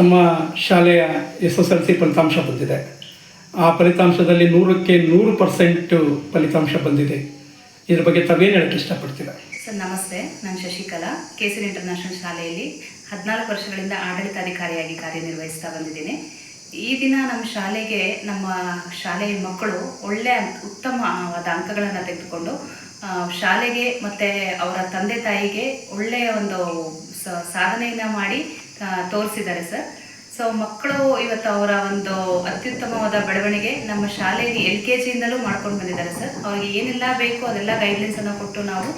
ನಮ್ಮ ಶಾಲೆಯ SSLC ಫಲಿತಾಂಶ ಬಂದಿದೆ. ಆ ಫಲಿತಾಂಶದಲ್ಲಿ 100ಕ್ಕೆ 100% ಫಲಿತಾಂಶ ಬಂದಿದೆ. ಇದ್ರ ಬಗ್ಗೆ ತಾವೇನು ಹೇಳಕ್ಕೆ ಇಷ್ಟಪಡ್ತೀರಾ? ಸರ್ ನಮಸ್ತೆ, ನಾನು ಶಶಿಕಲಾ ಕೇಸರಿ ಇಂಟರ್ನ್ಯಾಷನಲ್ ಶಾಲೆಯಲ್ಲಿ 14 ವರ್ಷಗಳಿಂದ ಆಡಳಿತಾಧಿಕಾರಿಯಾಗಿ ಕಾರ್ಯನಿರ್ವಹಿಸ್ತಾ ಬಂದಿದ್ದೀನಿ. ಈ ದಿನ ನಮ್ಮ ಶಾಲೆಯ ಮಕ್ಕಳು ಒಳ್ಳೆಯ ಉತ್ತಮವಾದ ಅಂಕಗಳನ್ನು ತೆಗೆದುಕೊಂಡು ಶಾಲೆಗೆ ಮತ್ತು ಅವರ ತಂದೆ ತಾಯಿಗೆ ಒಳ್ಳೆಯ ಒಂದು ಸಾಧನೆಯನ್ನು ಮಾಡಿ ತೋರಿಸಿದ್ದಾರೆ ಸರ್. ಸೊ ಮಕ್ಕಳು ಇವತ್ತು ಅವರ ಒಂದು ಅತ್ಯುತ್ತಮವಾದ ಬೆಳವಣಿಗೆ ನಮ್ಮ ಶಾಲೆಯಲ್ಲಿ LKGಯಿಂದಲೂ ಮಾಡ್ಕೊಂಡು ಬಂದಿದ್ದಾರೆ ಸರ್. ಅವ್ರಿಗೆ ಏನೆಲ್ಲ ಬೇಕು ಅದೆಲ್ಲ ಗೈಡ್ಲೈನ್ಸನ್ನು ಕೊಟ್ಟು ನಾವು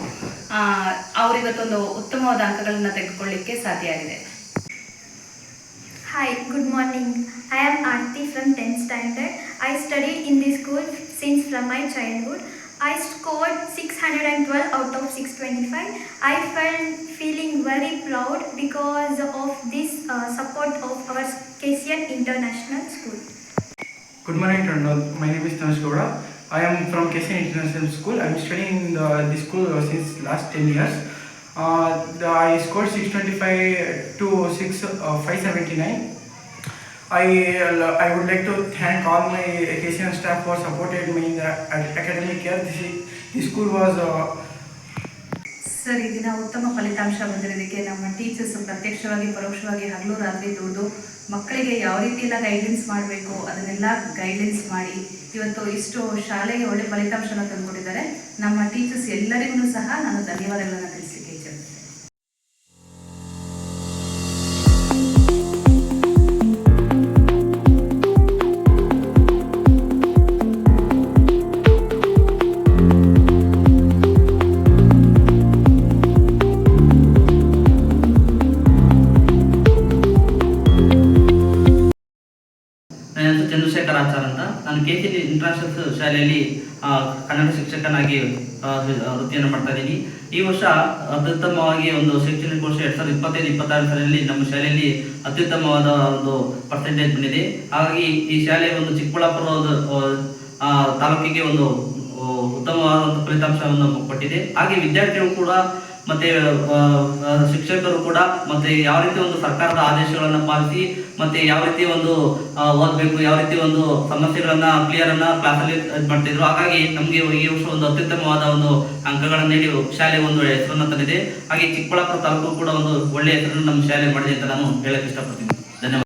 ಅವರಿವತ್ತೊಂದು ಉತ್ತಮವಾದ ಅಂಕಗಳನ್ನು ತೆಗೆದುಕೊಳ್ಳಿಕ್ಕೆ ಸಾಧ್ಯ ಆಗಿದೆ. Hi, good morning. I am Aarti from 10th standard. I studied in this school since from my childhood. I scored 612 out of 625. I felt feeling very proud because of this support of our KCN International School. Good morning to all. My name is Tanush Gowda. I am from KCN International School. I am studying in this school since last 10 years. I scored 625 to 579. I would like to thank all my KCN staff for supported me in the academic year. This school was sir, ಈ ದಿನ ಉತ್ತಮ ಫಲಿತಾಂಶ ಬಂದಿರೋದಕ್ಕೆ ನಮ್ಮ teachers ಪ್ರತ್ಯಕ್ಷವಾಗಿ ಪರೋಕ್ಷವಾಗಿ ಹಗಲು ರಾತ್ರಿ ದುಡಿದು ಮಕ್ಕಳಿಗೆ ಯಾವ ರೀತಿ ಎಲ್ಲ ಗೈಡ್ಲೈನ್ಸ್ ಮಾಡಬೇಕು ಅದನ್ನೆಲ್ಲ ಗೈಡ್ಲೈನ್ಸ್ ಮಾಡಿ ಇವತ್ತು ಇಷ್ಟು ಶಾಲೆಗೆ ಒಳ್ಳೆ ಫಲಿತಾಂಶನ ತಂದುಕೊಟ್ಟಿದ್ದಾರೆ. ನಮ್ಮ ಟೀಚರ್ಸ್ ಎಲ್ಲರಿಗೂ ಸಹ ನಾನು ಧನ್ಯವಾದಗಳನ್ನು ತಿಳಿಸಲಿಕ್ಕೆ ಇಚ್ಛೆಪಡ್ತೀನಿ. ನನ್ನ ಚಂದ್ರಶೇಖರ್ ಆಚಾರ್ ಅಂತ. ನಾನು KCN ಇಂಟರ್ನ್ಯಾಷನಲ್ ಶಾಲೆಯಲ್ಲಿ ಕನ್ನಡ ಶಿಕ್ಷಕನಾಗಿ ವೃತ್ತಿಯನ್ನು ಮಾಡ್ತಾ ಇದ್ದೀನಿ. ಈ ವರ್ಷ ಅತ್ಯುತ್ತಮವಾಗಿ ಒಂದು ಶೈಕ್ಷಣಿಕ ವರ್ಷ 2025-26 ಸಾಲಿನಲ್ಲಿ ನಮ್ಮ ಶಾಲೆಯಲ್ಲಿ ಅತ್ಯುತ್ತಮವಾದ ಒಂದು ಪರ್ಸೆಂಟೇಜ್ ಬಂದಿದೆ. ಹಾಗಾಗಿ ಈ ಶಾಲೆ ಒಂದು ಚಿಕ್ಕಬಳ್ಳಾಪುರ ತಾಲೂಕಿಗೆ ಒಂದು ಉತ್ತಮವಾದ ಫಲಿತಾಂಶವನ್ನು ಕೊಟ್ಟಿದೆ. ಹಾಗೆ ವಿದ್ಯಾರ್ಥಿಗಳು ಕೂಡ ಮತ್ತೆ ಶಿಕ್ಷಕರು ಕೂಡ ಮತ್ತೆ ಯಾವ ರೀತಿ ಒಂದು ಸರ್ಕಾರದ ಆದೇಶಗಳನ್ನು ಪಾಲಿಸಿ ಮತ್ತೆ ಯಾವ ರೀತಿ ಒಂದು ಓದಬೇಕು, ಯಾವ ರೀತಿ ಒಂದು ಸಮಸ್ಯೆಗಳನ್ನ ಕ್ಲಿಯರ್ ಅನ್ನ ಕ್ಲಾಸಲ್ಲಿ ಮಾಡ್ತಿದ್ರು. ಹಾಗಾಗಿ ನಮಗೆ ಈ ವರ್ಷ ಒಂದು ಅತ್ಯುತ್ತಮವಾದ ಒಂದು ಅಂಕಗಳನ್ನು ನೀಡಿ ಶಾಲೆ ಒಂದು ಹೆಸರನ್ನು ತಂದಿದೆ. ಹಾಗೆ ಚಿಕ್ಕಬಳ್ಳಾಪುರ ತಾಲೂಕು ಕೂಡ ಒಂದು ಒಳ್ಳೆಯ ಹೆಸರನ್ನು ನಮ್ಮ ಶಾಲೆ ಮಾಡಿದೆ ಅಂತ ನಾನು ಹೇಳಕ್ ಇಷ್ಟಪಡ್ತೀನಿ.